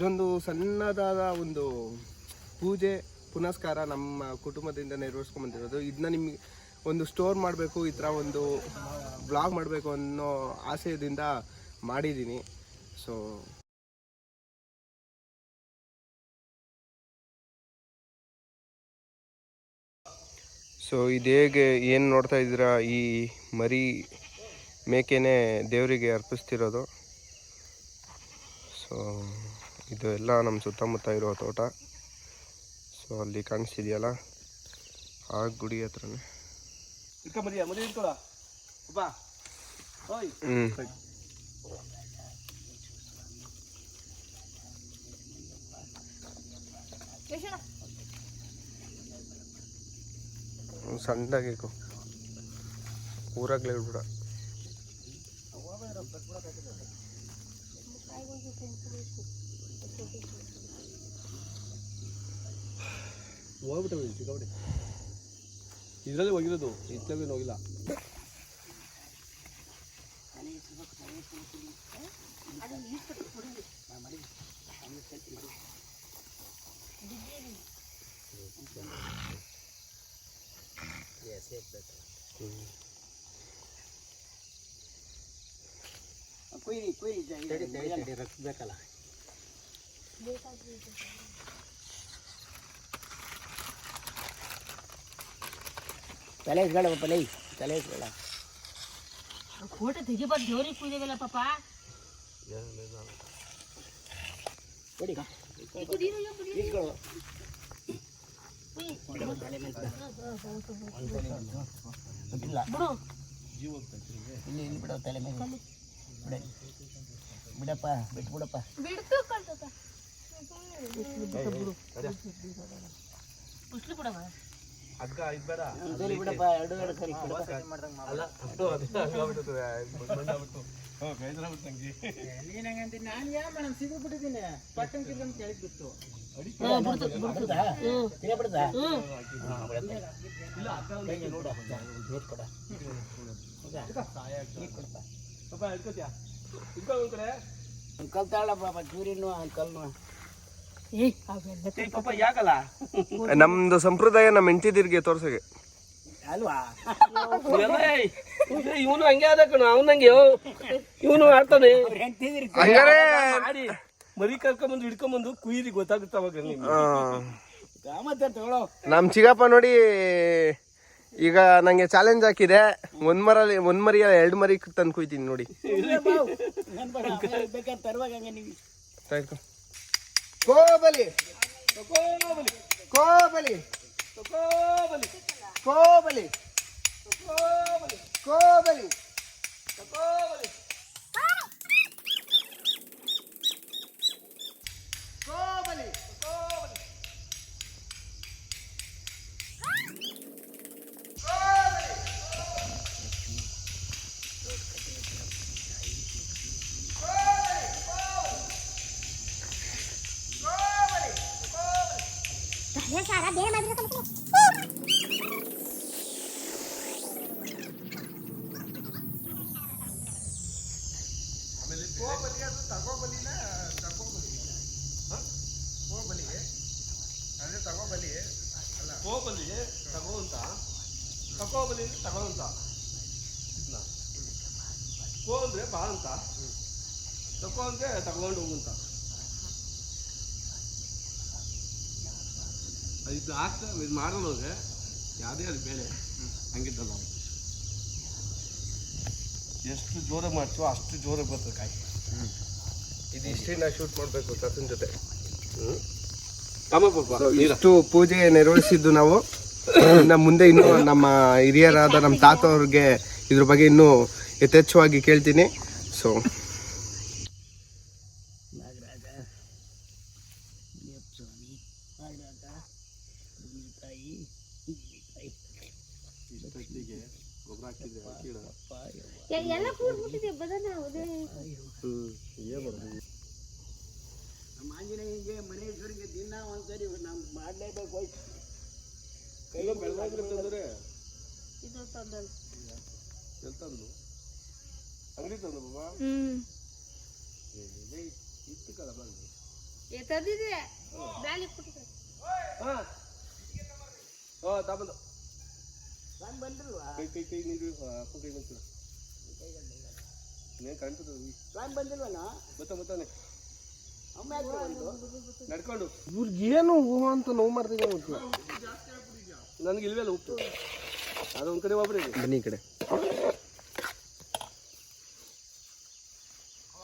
ಇದೊಂದು ಸಣ್ಣದಾದ ಒಂದು ಪೂಜೆ ಪುನಸ್ಕಾರ ನಮ್ಮ ಕುಟುಂಬದಿಂದ ನೆರವೇರಿಸ್ಕೊಂಡ್ಬಂದಿರೋದು. ಇದನ್ನ ನಿಮಗೆ ಒಂದು ಸ್ಟೋರ್ ಮಾಡಬೇಕು, ಈ ಥರ ಒಂದು ಬ್ಲಾಗ್ ಮಾಡಬೇಕು ಅನ್ನೋ ಆಶಯದಿಂದ ಮಾಡಿದ್ದೀನಿ. ಸೊ ಇದು ಹೇಗೆ ಏನು ನೋಡ್ತಾ ಇದ್ದೀರಾ, ಈ ಮರಿ ಮೇಕೆನೇ ದೇವರಿಗೆ ಅರ್ಪಿಸ್ತಿರೋದು. ಸೊ ಇದು ಎಲ್ಲ ನಮ್ಮ ಸುತ್ತಮುತ್ತ ಇರೋ ತೋಟ. ಸೊ ಅಲ್ಲಿ ಕಾಣಿಸ್ತಿದೆಯಲ್ಲ ಆ ಗುಡಿ ಹತ್ರನೇ. ಸಣ್ಣದಾಗೇಕು ಊರಾಗ್ಲೇ ಹೇಳ್ಬಿಡ. ಹೋಗ್ಬಿಟ್ಟೆ ಸಿಕ್ಕಾಬಿಟ್ಟೆ. ಇದರಲ್ಲಿ ಹೋಗಿರೋದು, ಇತ್ತವೇನು ಹೋಗಿಲ್ಲ. ರಕ್ಬೇಕಲ್ಲ. ತಲೆ ಇಸ್ಕೊಳ್ಳ ತಲೆ ಇಸ್ಕೊಳ್ಳ. ಫೋಟೋ ತೆಗಿಬಾರ್ದು, ದೇವ್ರಿಗೆ ಪೂಜೆಗೆಲ್ಲ ಪಾಪ. ಇಲ್ಲಿ ಬಿಡೋ ತಲೆ ಮೇಲೆ ಬಿಡಪ್ಪ, ಬಿಟ್ಬಿಡಪ್ಪ. ಬಿಡಪ್ಪ, ಎರಡು ಸರಿ ನಾನು ಯಾವ ಮೇಡಮ್ ಸಿಗ್ಬಿಟ್ಟಿದ್ದೀನಿ. ಪಟ್ಟಣ ಅಂತ ಹೇಳಿದ್ಬಿಟ್ಟು ನಮ್ದು ಸಂಪ್ರದಾಯ ನಮ್ಮ ಹೆಂಡತಿದಿರ್ಗೆ ತೋರ್ಸಗೆ ಅಲ್ವಾ. ಇವನು ಹಂಗೆ ಆದ ಕಣ, ಅವನಂಗೆ ಇವನು ಆಡ್ತಾನೆ. ಮರಿ ಕರ್ಕೊಂಬಂದು ಹಿಡ್ಕೊಂಬಂದು ಕುಯ್ದಿ ಗೊತ್ತಾಗುತ್ತೆ ಅವಾಗ. ನಮ್ ಚಿಗಪ್ಪ ನೋಡಿ ಈಗ ನಂಗೆ ಚಾಲೆಂಜ್ ಹಾಕಿದೆ, ಒಂದ್ ಮರಿಯಲ್ಲಿ 2 ಮರಿ ತಂದು ಕುಯ್ತೀನಿ ನೋಡಿ. ಕೋಬಲಿ ಕೋಬಲಿ ಕೋಬಲಿ ಕೋಬಲಿ ಕೋಬಲಿ ಕೋಬಲಿ ಕೋಬಲಿ ಕೋ ಅಂದ್ರೆ ಬಾ ಅಂತ, ತಗೋ ಅಂದ್ರೆ ತಗೊಂಡು ಹೋಗಂತ. ಇದು ಆಗ್ತಾ ಇದು ಮಾಡೋದ್ರೆ ಯಾವುದೇ ಅದು ಬೇಳೆ ಹಂಗಿದ್ದಲ್ಲ. ಎಷ್ಟು ಜೋರಾಗಿ ಮಾಡ್ತೀವೋ ಅಷ್ಟು ಜೋರಾಗಿ ಬರ್ತದೆ ಕಾಯಿ. ಇದು ಇಷ್ಟೇನ ಶೂಟ್ ಮಾಡಬೇಕು ತಾತನ ಜೊತೆ. ಇಷ್ಟು ಪೂಜೆ ನೆರವೇರಿಸಿದ್ದು ನಾವು. ಇನ್ನು ಮುಂದೆ ಇನ್ನೂ ನಮ್ಮ ಹಿರಿಯರಾದ ನಮ್ಮ ತಾತ ಅವ್ರಿಗೆ ಇದ್ರ ಬಗ್ಗೆ ಇನ್ನೂ ಯಥೇಚ್ಛವಾಗಿ ಕೇಳ್ತೀನಿ. ಸೊ ಆಂಜನೇಯನಿಗೆ ಮನೇಶ್ವರಿಗೆ ದಿನ ಒಂದ್ಸರಿ ನಾವು ಮಾಡಲೇಬೇಕು. ಕೈಗೆ ಬೆಳೆದಾಗ್ಬಿಡ್ತಂದ್ರೆ ಇದು ತಂದಲ್ ಎಲ್ತಂದು ಅಂಗಡಿ ತಂದು ಬಾಬಾ ಇತ್ತು ಕಲ ಬಂದು ತಂದಿದೆ ಬ್ಯಾಲಿ ಕೊಟ್ಟಿದ್ದೆ. ಹಾಂ ತಗೊಂಡು ಸ್ವಾಮಿ ಬಂದಿಲ್ವಾ? ಕೈ ನೀರು ಹಾಕೊಂಡು ಕೈ ಬಂತು ಏನು ಕಾಣ್ತದೆ ಸ್ವಾಮಿ ಬಂದಿಲ್ವನಾ? ಗೊತ್ತಾನೆ ಅಮ್ಮ ಯಾಕೆ ಬಂತು? ನಡ್ಕೊಂಡು ಇವ್ರಿಗೆ ಏನು ಹೂ ಅಂತ ನೋವು ಮಾಡ್ತಿದ್ದೆ ಗೊತ್ತಿಲ್ಲ. ನನಗೆ ಇಲ್ವಲ್ಲ ಉಪ್ಪು ಅದು ಒಂದು ಕಡೆ ಒಬ್ಬರಿಗೆ ಬನ್ನಿ ಈ ಕಡೆ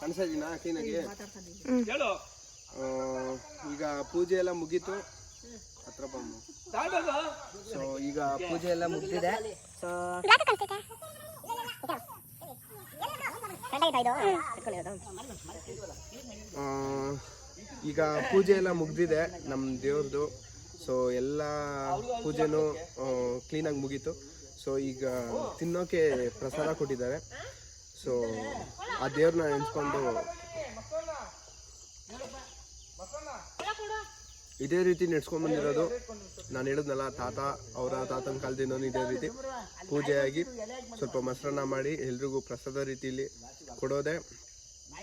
ಕಾಣಿಸ್ತಾ ಇದೀನಾ ಕ್ಲೀನಾಗಿ? ಹೇಳು ಈಗ ಪೂಜೆ ಎಲ್ಲ ಮುಗೀತು. ಹತ್ರ ಬಂದು ಸೊ ಈಗ ಪೂಜೆ ಎಲ್ಲ ಮುಗ್ದಿದೆ. ಸೊ ಈಗ ಪೂಜೆ ಎಲ್ಲ ಮುಗ್ದಿದೆ ನಮ್ಮ ದೇವ್ರದ್ದು. ಸೊ ಎಲ್ಲ ಪೂಜೆನೂ ಕ್ಲೀನಾಗಿ ಮುಗೀತು. ಸೊ ಈಗ ತಿನ್ನೋಕೆ ಪ್ರಸಾದ ಕೊಟ್ಟಿದ್ದಾರೆ. ಸೊ ಆ ದೇವ್ರನ್ನ ನೆನೆಸ್ಕೊಂಡು ಇದೇ ರೀತಿ ನೆಡ್ಸ್ಕೊಂಡ್ಬಂದಿರೋದು. ನಾನು ಹೇಳಿದ್ನಲ್ಲ, ತಾತ ಅವರ ತಾತನ ಕಾಲದಿಂದ ಇದೇ ರೀತಿ ಪೂಜೆಯಾಗಿ ಸ್ವಲ್ಪ ಮೊಸರನ್ನ ಮಾಡಿ ಎಲ್ರಿಗೂ ಪ್ರಸಾದ ರೀತಿಯಲ್ಲಿ ಕೊಡೋದೇ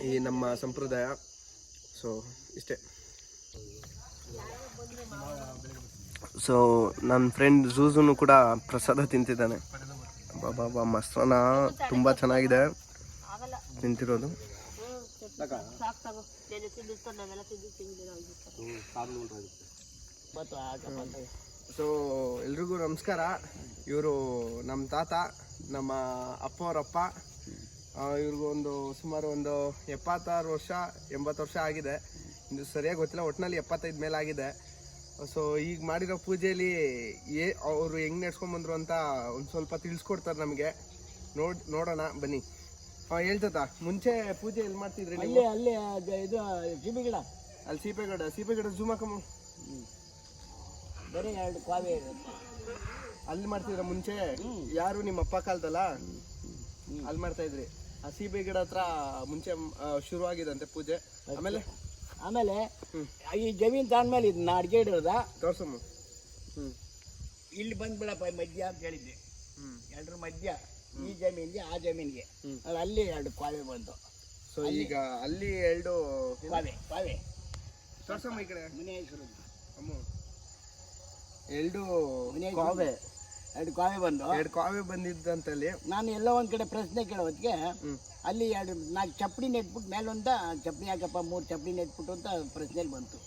ಈ ನಮ್ಮ ಸಂಪ್ರದಾಯ. ಸೊ ಇಷ್ಟೇ. ಸೊ ನನ್ನ ಫ್ರೆಂಡ್ ಜೂಜುನು ಕೂಡ ಪ್ರಸಾದ ತಿಂತಿದ್ದಾನೆ. ಬಾಬಾ ಮೊಸರನ್ನ ತುಂಬ ಚೆನ್ನಾಗಿದೆ ತಿಂತಿರೋದು. ಸಾಕು ತಗೋ ತಿಂದಿರ್ತಾರೆ ನಾವೆಲ್ಲ ತಿಂದಿಲ್ಲ. ಸೊ ಎಲ್ರಿಗೂ ನಮಸ್ಕಾರ. ಇವರು ನಮ್ಮ ತಾತ, ನಮ್ಮ ಅಪ್ಪ ಅವರಪ್ಪ. ಇವ್ರಿಗೂ ಸುಮಾರು ಒಂದು 76 ವರ್ಷ 80 ವರ್ಷ ಆಗಿದೆ. ಇದು ಸರಿಯಾಗಿ ಗೊತ್ತಿಲ್ಲ, ಒಟ್ಟಿನಲ್ಲಿ 75 ಮೇಲೆ ಆಗಿದೆ. ಸೊ ಈಗ ಮಾಡಿರೋ ಪೂಜೆಯಲ್ಲಿ ಅವರು ಹೆಂಗೆ ನಡ್ಸ್ಕೊಂಡ್ಬಂದ್ರು ಅಂತ ಒಂದು ಸ್ವಲ್ಪ ತಿಳಿಸ್ಕೊಡ್ತಾರೆ ನಮಗೆ. ನೋಡೋಣ ಬನ್ನಿ. ಹೇಳ್ತದ ಮುಂಚೆ ಪೂಜೆ ಎಲ್ಲಿ ಮಾಡ್ತಿದ್ರಿ ನೀವು? ಅಲ್ಲಿ ಇದು ಸೀಬೆ ಗಿಡ, ಅಲ್ಲಿ ಸೀಪೆ ಗಿಡ ಜೂಮ್ ಹಾಕಮ್ಮ. ಬರೀ 2 ಕಾವೇ ಇರುತ್ತೆ. ಅಲ್ಲಿ ಮಾಡ್ತಿದ್ರ ಮುಂಚೆ? ಯಾರು ನಿಮ್ಮ ಅಪ್ಪ ಕಾಲದಲ್ಲ ಅಲ್ಲಿ ಮಾಡ್ತಾ ಇದ್ರಿ. ಆ ಸೀಬೆ ಗಿಡ ಹತ್ರ ಮುಂಚೆ ಶುರು ಆಗಿದಂತೆ ಪೂಜೆ. ಆಮೇಲೆ ಈ ಜಮೀನ್ ತಾಂದ್ಮೇಲೆ ಇದನ್ನ ಅಡ್ಗೆ ಇಡೋದ ತೋರ್ಸಮ್ಮ. ಇಲ್ಲಿ ಬಂದ್ಬಿಡಪ್ಪ ಮಧ್ಯ ಅಂತ ಹೇಳಿದ್ದೆ. 2 ಮಧ್ಯ ಈ ಜಮೀನ್ಗೆ ಆ ಜಮೀನ್ಗೆ ಅಲ್ಲಿ 2 ಕಾವೇ ಬಂತು. ಸೊ ಈಗ ಅಲ್ಲಿ 2 ಕಾವೇ ತೋರ್ಸಮ್ಮ ಈ ಕಡೆ. ಮುನೇಶ್ವರ ಅಮ್ಮ 2 ಕಾವೇ 2 ಕಾವೇ ಬಂದು 2 ಕಾವೇ ಬಂದಿದ್ದಂತಲ್ಲಿ. ನಾನು ಎಲ್ಲ ಒಂದ್ ಕಡೆ ಪ್ರಶ್ನೆ ಕೇಳೋದಕ್ಕೆ ಅಲ್ಲಿ 4 ಚಪ್ಪಡಿ ನೆಟ್ಬಿಟ್ಟು ಮೇಲೊಂದ ಚಪ್ಪಡಿ ಹಾಕಪ್ಪ 3 ಚಪ್ಪಡಿ ನೆಟ್ಬಿಟ್ಟು ಅಂತ ಪ್ರಶ್ನೆಯಲ್ಲಿ ಬಂತು.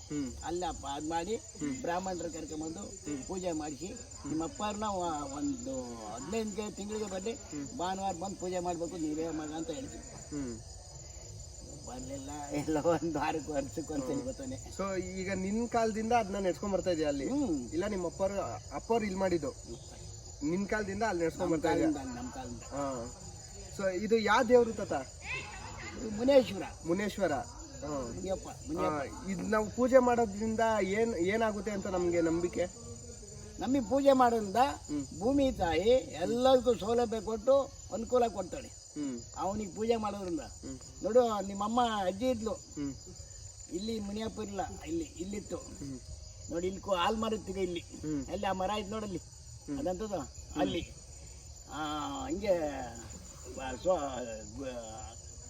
ಅಲ್ಲ ಅದು ಮಾಡಿ ಬ್ರಾಹ್ಮಣರು ಕರ್ಕೊಂಬಂದು ಪೂಜೆ ಮಾಡಿಸಿ ನಿಮ್ಮ ಅಪ್ಪವ್ರನ್ನ ಒಂದು 15 ತಿಂಗಳಿಗೆ ಬರಲಿ, ಭಾನುವಾರ ಬಂದು ಪೂಜೆ ಮಾಡಬೇಕು ನೀವೇ ಮಗ ಅಂತ ಹೇಳ್ತೀವಿ. ಬರಲಿಲ್ಲ, ಎಲ್ಲ ಒಂದು ವರ್ಷಕ್ಕೆ ಒಂದ್ಸಲಿ ಬರ್ತಾನೆ. ಸೊ ಈಗ ನಿನ್ನ ಕಾಲದಿಂದ ಅದನ್ನ ನೆಡ್ಸ್ಕೊಂಡ್ ಬರ್ತಾ ಇದೆಯಾ ಅಲ್ಲಿ? ಇಲ್ಲ ನಿಮ್ಮ ಅಪ್ಪವ್ರು ಇಲ್ಲಿ ಮಾಡಿದ್ದು ನಿನ್ನ ಕಾಲದಿಂದ ಅಲ್ಲಿ ನೆಡ್ಸ್ಕೊಂಡ್ ಬರ್ತಾ ಇದೆಯಾ? ನಮ್ಮ ಕಾಲದಿಂದ. ಸೊ ಇದು ಯಾವ ದೇವ್ರು ತಾತ? ಮುನೇಶ್ವರ. ಮುನೇಶ್ವರ. ಮುನಿಯಪ್ಪ. ಇದು ನಾವು ಪೂಜೆ ಮಾಡೋದ್ರಿಂದ ಏನಾಗುತ್ತೆ ಅಂತ ನಮ್ಗೆ ನಂಬಿಕೆ. ನಮಗೆ ಪೂಜೆ ಮಾಡೋದ್ರಿಂದ ಭೂಮಿ ತಾಯಿ ಎಲ್ಲರಿಗೂ ಸೌಲಭ್ಯ ಕೊಟ್ಟು ಅನುಕೂಲ ಕೊಡ್ತಾಳೆ. ಅವನಿಗೆ ಪೂಜೆ ಮಾಡೋದ್ರಿಂದ ನೋಡು, ನಿಮ್ಮಮ್ಮ ಅಜ್ಜಿ ಇದ್ಲು ಇಲ್ಲಿ, ಮುನಿಯಪ್ಪ ಇಲ್ಲ ಇಲ್ಲಿತ್ತು ನೋಡಿ. ಇಲ್ಲಿ ಹಾಲು ಮರತ್ತಿದೆ ಇಲ್ಲಿ, ಅಲ್ಲಿ ಆ ಮರ ಇತ್ತು ನೋಡಲ್ಲಿ, ಅದಂತದ್ದು ಅಲ್ಲಿ. ಹಿಂಗೆ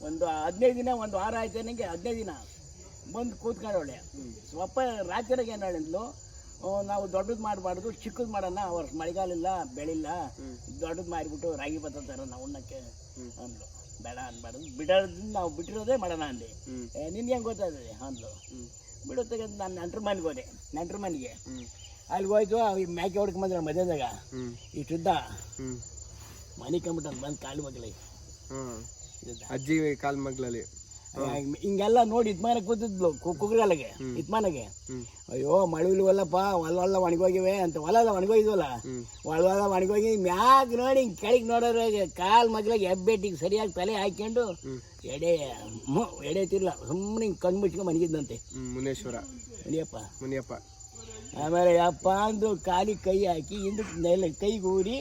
ಒಂದು 15 ದಿನ, ಒಂದು ವಾರ ಆಯ್ತು ನನಗೆ. 15 ದಿನ ಬಂದು ಕೂತ್ಕೊಳ್ಳೋಳೆ. ಅಪ್ಪ ರಾತ್ರಿಗೆ ಏನು ಹೇಳಿದ್ಲು, ನಾವು ದೊಡ್ಡದು ಮಾಡಬಾರ್ದು, ಚಿಕ್ಕದು ಮಾಡೋಣ. ವರ್ಷ ಮಳೆಗಾಲ ಇಲ್ಲ, ಬೆಳಿಲ್ಲ, ದೊಡ್ಡದು ಮಾಡಿಬಿಟ್ಟು ರಾಗಿ ಬತ್ತಾರ ನಾವು ಉಣ್ಣಕ್ಕೆ ಅಂದ್ಲು. ಬೇಡ ಅನ್ಬಾರ್ದು, ಬಿಡೋದ್ರಿಂದ ನಾವು ಬಿಟ್ಟಿರೋದೇ ಮಾಡೋಣ ಅಂದೆ. ನಿನ್ಗೆ ಹೆಂಗೆ ಗೊತ್ತಾಗ್ತದೆ ಅಂದ್ಲು. ಬಿಡುತ್ತೆ ಅಂತ ನಾನು ನೆಂಟ್ರ ಮನೆಗೆ ಹೋದೆ. ನೆಂಟ್ರ ಮನೆಗೆ ಅಲ್ಲಿ ಹೋಯ್ತು. ಮ್ಯಾಕೆ ಹೊಡ್ಕೊಂಬಂದ್ರೆ ಮಧ್ಯದಾಗ ಇಷ್ಟುದ್ದ ಮನೆ ಕಂಬಿಟ್ಟು ಬಂದು ಕಾಲು ಮಗ್ಳಿ ಅಜ್ಜಿ ಕಾಲ್ ಮಗ್ಳಲ್ಲಿ ಹಿಂಗೆಲ್ಲ ನೋಡಿ ಇತ್ಮಾನ ಕೂತಿದ್ಲು ಕುಗ್ರಲ್ಲಿಗೆ ಇತ್ಮಾನಗೆ. ಅಯ್ಯೋ ಮಳೆ ಇಲ್ವಲ್ಲಪ್ಪ, ಹೊಲ ಒಣಗೋಗಿವೆ ಅಂತ. ಹೊಲ ಒಣಗೋಗಿದ್ವಲ್ಲ, ಹೊಲ ಒಣಗೋಗಿ ಮ್ಯಾಗ ನೋಡಿ ಹಿಂಗೆ ಕೆಳಗೆ ನೋಡೋದ್ರಾಗೆ ಕಾಲು ಮಗ್ಳಿಗೆ ಹೆಬ್ಬೆಟ್ಟಿಗೆ ಸರಿಯಾಗಿ ತಲೆ ಹಾಕ್ಕೊಂಡು ಎಡೆ ತಿರ್ಲ ಸುಮ್ಮನೆ ಹಿಂಗೆ ಕಣ್ಣು ಮುಚ್ಕೊಂಡು ಮನಗಿದ್ದಂತೆ. ಮುನಿಯಪ್ಪ. ಆಮೇಲೆ ಯಪ್ಪ ಅಂದು ಕಾಲಿಗೆ ಕೈ ಹಾಕಿ ಹಿಂದಕ್ಕೆ ಕೈಗೂರಿ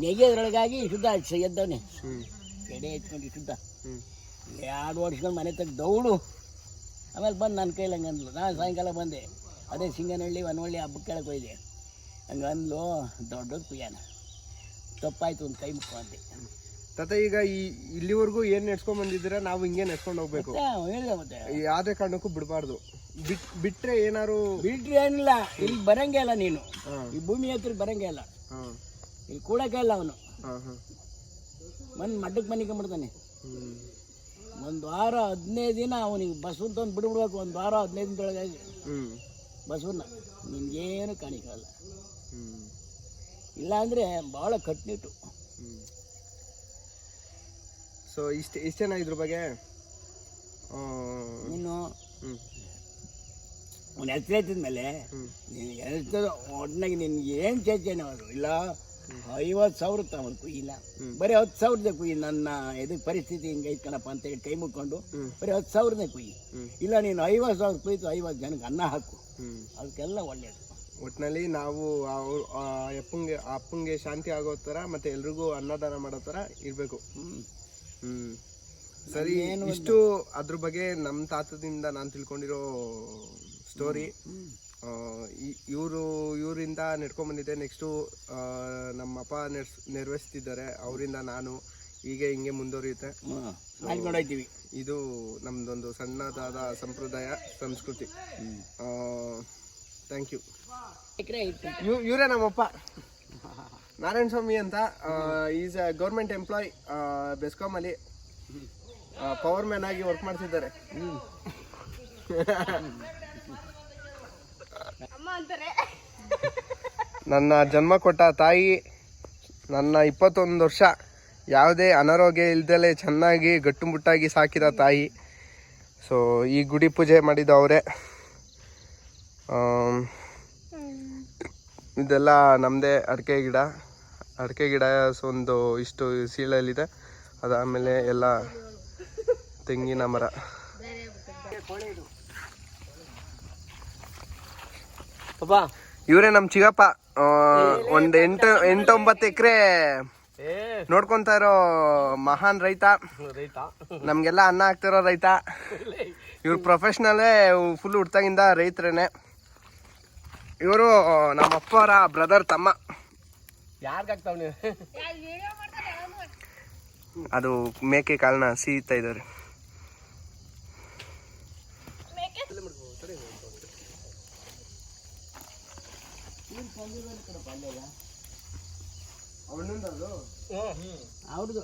ನೆಗೆದ್ರೊಳಗಾಗಿ ಶುದ್ಧ ಎದ್ದವನೆ ಎಡೆ ಹಚ್ಕೊಂಡು ಶುದ್ಧ 2 ವರ್ಷಗಳು ಮನೆ ತಗ ದೌಡು. ಆಮೇಲೆ ಬಂದು ನನ್ನ ಕೈಲಿ ಹಂಗೆ ಅಂದ್ಲು. ನಾನು ಸಾಯಂಕಾಲ ಬಂದೆ, ಅದೇ ಸಿಂಗನಹಳ್ಳಿ ಹೊನ್ನಳ್ಳಿ ಹಬ್ಬಕ್ಕೆ ಕೆಳಗೆ ಹೋಯ್ದೆ. ಹಂಗೆ ಅಂದ್ಲು, ದೊಡ್ಡದು ಕುಯ್ಯಾನ ತಪ್ಪಾಯ್ತು ಒಂದು ಕೈ ಮುಖ್ಯವಂತೆ. ತಾತ ಈಗ ಇಲ್ಲಿವರೆಗೂ ಏನು ನೆಡ್ಸ್ಕೊಂಡ್ ಬಂದಿದ್ದೀರಾ, ನಾವು ಹಿಂಗೆ ನೆಡ್ಸ್ಕೊಂಡು ಹೋಗ್ಬೇಕು. ಹೇಳಿದೆ ಮತ್ತೆ ಯಾವುದೇ ಕಾರಣಕ್ಕೂ ಬಿಡಬಾರ್ದು. ಬಿಟ್ರೆ ಏನಾರು ಬಿಟ್ರೆ ಏನಿಲ್ಲ, ಇಲ್ಲಿ ಬರಂಗೇ ಇಲ್ಲ ನೀನು, ಈ ಭೂಮಿ ಹತ್ರ ಬರಂಗೇ ಇಲ್ಲ, ಇಲ್ಲಿ ಕೂಡಕ್ಕೆ ಇಲ್ಲ ಅವನು. ಮಡ್ಡಕ್ಕೆ ಮನಿಕೊಂಡ್ಬಿಡ್ತಾನೆ. ಒಂದು ವಾರ 15 ದಿನ ಅವನಿಗೆ ಬಸವನ್ ತಂದು ಬಿಡ್ಬಿಡ್ಬೇಕು. ಒಂದು ವಾರ 15 ದಿನದೊಳಗಾಗಿ ಬಸವನ್ನ ನಿನ್ಗೇನು ಕಾಣಿಕಲ್ಲ. ಇಲ್ಲ ಅಂದರೆ ಭಾಳ ಕಟ್ನಿಟ್ಟು. ಸೊ ಇಷ್ಟೇನಾ ಇದ್ರ ಬಗ್ಗೆ? ನೀನು ಅವ್ನು ಹೆಸರು ಎತ್ತಿದ ಮೇಲೆ ನೀನು ಎತ್ತದ ಒಟ್ಟಿನಾಗಿ ನಿನ್ಗೆ ಏನು ಚೇಚನೆ ಅವರು ಇಲ್ಲ. 50,000 ತಗೊಂಡು ಕುಯ್ಯಿಲ್ಲ, ಬರೀ 10,000 ಕುಯ್ಯಿ. ನನ್ನ ಇದಕ್ಕೆ ಪರಿಸ್ಥಿತಿ ಹಿಂಗೆ ಐತ್ಕಣಪ್ಪ ಅಂತೇಳಿ ಕೈ ಮುಕ್ಕೊಂಡು ಬರೀ 10,000 ಕುಯ್ಯಿ. ಇಲ್ಲ ನೀನು 50,000 ಕುಯ್ತು 50 ಜನಕ್ಕೆ ಅನ್ನ ಹಾಕು, ಅದಕ್ಕೆಲ್ಲ ಒಳ್ಳೆಯದು. ಒಟ್ಟಿನಲ್ಲಿ ನಾವು ಅಪ್ಪಂಗೆ ಶಾಂತಿ ಆಗೋ ಥರ ಮತ್ತೆ ಎಲ್ರಿಗೂ ಅನ್ನದಾನ ಮಾಡೋ ಥರ ಇರಬೇಕು. ಸರಿ, ಇಷ್ಟು ಅದ್ರ ಬಗ್ಗೆ ನಮ್ಮ ತಾತದಿಂದ ನಾನು ತಿಳ್ಕೊಂಡಿರೋ ಸ್ಟೋರಿ. ಇವರಿಂದ ನಡ್ಕೊಂಡ್ಬಂದಿದ್ದೆ. ನೆಕ್ಸ್ಟು ನಮ್ಮಪ್ಪ ನೆರವೇರಿಸ್ತಿದ್ದಾರೆ, ಅವರಿಂದ ನಾನು ಹೀಗೆ ಹಿಂಗೆ ಮುಂದುವರಿಯುತ್ತೆ. ಇದು ನಮ್ದೊಂದು ಸಣ್ಣದಾದ ಸಂಪ್ರದಾಯ ಸಂಸ್ಕೃತಿ. Thank you. ಇವರೇ ನಮ್ಮಪ್ಪ ನಾರಾಯಣ ಸ್ವಾಮಿ ಅಂತ. ಈಸ್ ಅ ಗೌರ್ಮೆಂಟ್ ಎಂಪ್ಲಾಯ್ ಬೆಸ್ಕಾಮಲ್ಲಿ ಪವರ್ ಮ್ಯಾನ್ ಆಗಿ ವರ್ಕ್ ಮಾಡ್ತಿದ್ದಾರೆ. ನನ್ನ ಜನ್ಮ ಕೊಟ್ಟ ತಾಯಿ, ನನ್ನ 21 ವರ್ಷ ಯಾವುದೇ ಅನಾರೋಗ್ಯ ಇಲ್ದಲೇ ಚೆನ್ನಾಗಿ ಗಟ್ಟುಮುಟ್ಟಾಗಿ ಸಾಕಿದ ತಾಯಿ. ಸೊ ಈ ಗುಡಿ ಪೂಜೆ ಮಾಡಿದ್ದು ಅವರೇ. ಇದೆಲ್ಲ ನಮ್ಮದೇ ಅಡಿಕೆ ಗಿಡ ಒಂದು ಇಷ್ಟು ಸೀಳಲ್ಲಿದೆ. ಅದಾದಮೇಲೆ ಎಲ್ಲ ತೆಂಗಿನ ಮರ. ಇವರೇ ನಮ್ಮ ಚಿಗಪ್ಪ. ಒಂದು 8-9 ಎಕರೆ ನೋಡ್ಕೊಂತ ಇರೋ ಮಹಾನ್ ರೈತ, ನಮ್ಗೆಲ್ಲ ಅನ್ನ ಹಾಕ್ತಿರೋ ರೈತ. ಇವ್ರು ಪ್ರೊಫೆಷ್ನಲ್ಲೇ ಫುಲ್ ಹುಡ್ತಾಗಿಂದ ರೈತರೇನೆ. ಇವರು ನಮ್ಮಪ್ಪವರ ಬ್ರದರ್ ತಮ್ಮ. ಅದು ಮೇಕೆ ಕಾಳನ್ನ ಸೀತಾ ಇದ್ದಾರೆ. ಅವ್ರದ್ದು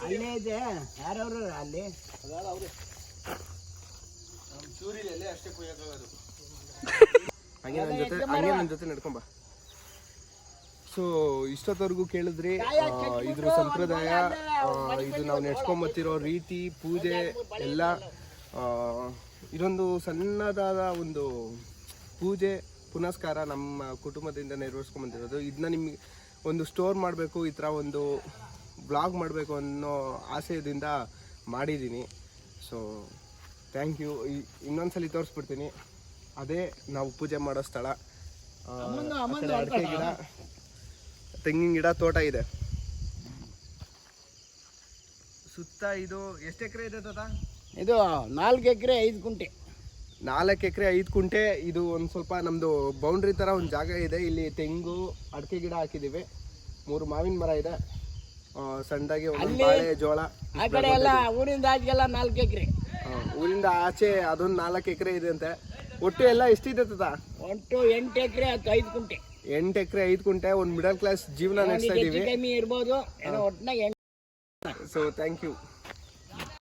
ಅಲ್ಲೇ ಇದೆ. ಯಾರವ್ರು ಅಲ್ಲಿ ಹಂಗೆ ನನ್ನ ಜೊತೆ ನಡ್ಕೊಂಬ. ಸೊ ಇಷ್ಟೊತ್ತವರೆಗೂ ಕೇಳಿದ್ರಿ ಇದ್ರ ಸಂಪ್ರದಾಯ, ಇದು ನಾವು ನಡ್ಸ್ಕೊಂಬತ್ತಿರೋ ರೀತಿ, ಪೂಜೆ ಎಲ್ಲ. ಇದೊಂದು ಸಣ್ಣದಾದ ಒಂದು ಪೂಜೆ ಪುನಸ್ಕಾರ ನಮ್ಮ ಕುಟುಂಬದಿಂದ ನೆರವೇರಿಸ್ಕೊಂಬಂದಿರೋದು. ಇದನ್ನ ನಿಮಗೆ ಒಂದು ಸ್ಟೋರ್ ಮಾಡಬೇಕು, ಈ ಥರ ಒಂದು ಬ್ಲಾಗ್ ಮಾಡಬೇಕು ಅನ್ನೋ ಆಶಯದಿಂದ ಮಾಡಿದ್ದೀನಿ. So thank you. ಇನ್ನೊಂದ್ಸಲಿ ತೋರಿಸ್ಬಿಡ್ತೀನಿ. ಅದೇ ನಾವು ಪೂಜೆ ಮಾಡೋ ಸ್ಥಳ. ಅಡಿಕೆ ಗಿಡ, ತೆಂಗಿನ ಗಿಡ, ತೋಟ ಇದೆ ಸುತ್ತ. ಇದು ಎಷ್ಟು ಎಕರೆ ಇದೆ ತಾತ? ಇದು 4 ಎಕರೆ 5 ಗುಂಟೆ. 4 ಎಕರೆ 5 ಗುಂಟೆ. ಇದು ಒಂದು ಸ್ವಲ್ಪ ನಮ್ಮದು ಬೌಂಡ್ರಿ ಥರ ಒಂದು ಜಾಗ ಇದೆ. ಇಲ್ಲಿ ತೆಂಗು, ಅಡಿಕೆ ಗಿಡ ಹಾಕಿದ್ದೀವಿ. 3 ಮಾವಿನ ಮರ ಇದೆ. ಸಣ್ಣದಾಗಿ ಒಂದು ಬಾಳೆ, ಜೋಳ. ಆ ಕಡೆ ಎಲ್ಲ ಊರಿಂದ ಆಚೆಗೆಲ್ಲ 4 ಎಕರೆ. ಊರಿಂದ ಆಚೆ ಅದೊಂದು 4 ಎಕರೆ ಇದೆ ಅಂತೆ. ಒಟ್ಟು ಎಲ್ಲ ಎಷ್ಟಿದೆ ತಾತ? ಒಟ್ಟು 8 ಎಕರೆ 5 ಗುಂಟೆ. 8 ಎಕರೆ 5 ಗುಂಟೆ. ಒಂದು ಮಿಡಲ್ ಕ್ಲಾಸ್ ಜೀವನ ನಡೆಸ್ತಾ ಇದ್ದೀವಿ. ಕಮ್ಮಿ ಇರ್ಬೋದು, ಒಟ್ಟಿನಾಗ. So thank you.